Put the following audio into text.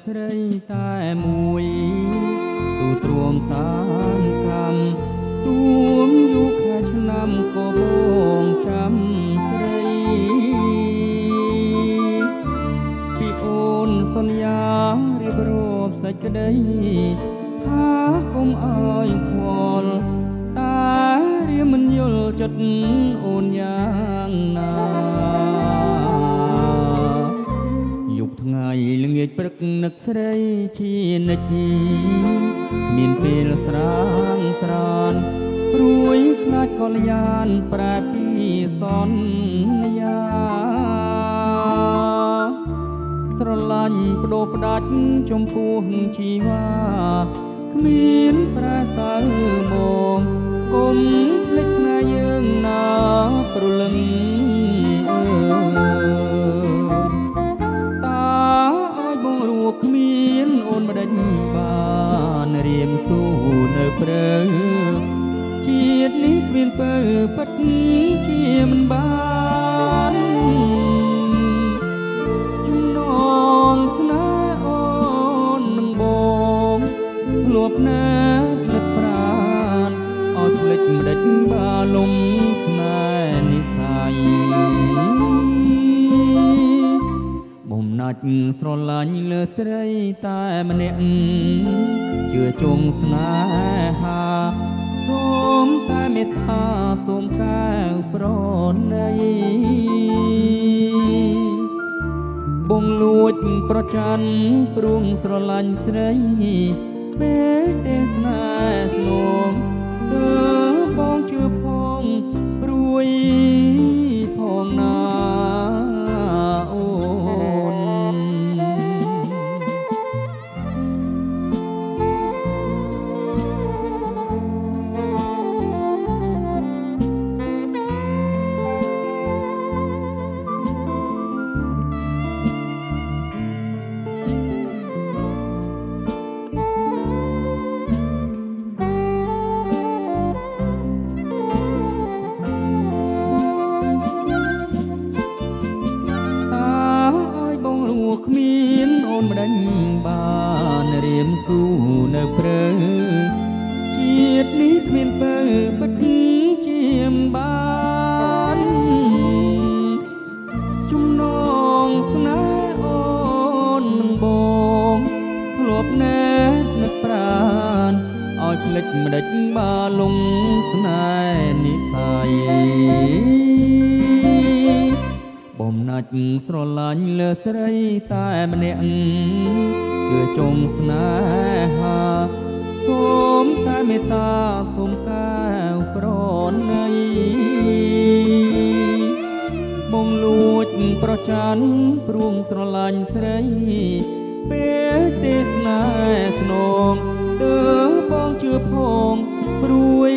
ស្រីតែមួយស៊ូទ្រាំតាមកម្មទួមយូរខែឆ្នាំក៏បងចាំស្រីពីអូនសន្យារៀបរាប់សេចក្តីថាកុំអើយខ្វល់តែរៀមមិនយល់ចិត្តអូនយ៉ាងណាយុគថ្ងៃល្ងាចព្រឹកនឹកស្រីជានិច្ចគ្មានពេលស្រាងស្រានព្រួយខ្លាចកលយានប្រែពីសន្យាស្រឡាញ់បដូរផ្ដាច់ចំពោះជីវ៉ាគ្មានប្រសើរមកគុំភ្លេចស្នេហ៍យើងណាព្រលឹងតាឲ្យបងរួគ្មានអូនម្ដេចបានរៀមស៊ូនៅព្រៃជាតិនេះគ្មានពើពិតជាមិនបានចំណងស្នេហ៍អូននឹងបងធ្លាប់ណាស់ភ្លេចប្រាណឲ្យភ្លេចម្ដេចបាលំស្នេហ៍និស័យបំណាច់ស្រឡាញ់លើស្រីតែម្នាក់ជឿជងស្នេហាសូមតែមេត្តាសូមកែវប្រណីបងលួចប្រច័នព្រួងស្រឡាញ់ស្រីពេលទេស្នេហ៍ស្នងទើបបងជឿផងព្រួយផងណាអូនគ្មានអូនម្ដេចបានរៀមស៊ូនៅព្រៃជាតិនេះគ្មានពើពិតជាមិនបានចំណងស្នេហ៍អូននឹងបងធ្លាប់ណែននឹកប្រានឲ្យភ្លេចម្ដេចបាលំស្នេហ៍និស័យបំណាច់ស្រឡាញ់លើស្រីតែម្នាក់ជឿចងស្នេហាសូមតែមេត្តាសូមកែវប្រណីបងលួចប្រច័នព្រួងស្រឡាញ់ស្រីពេលទេស្នេហ៍ស្នងទើបបងជឿផងព្រួយ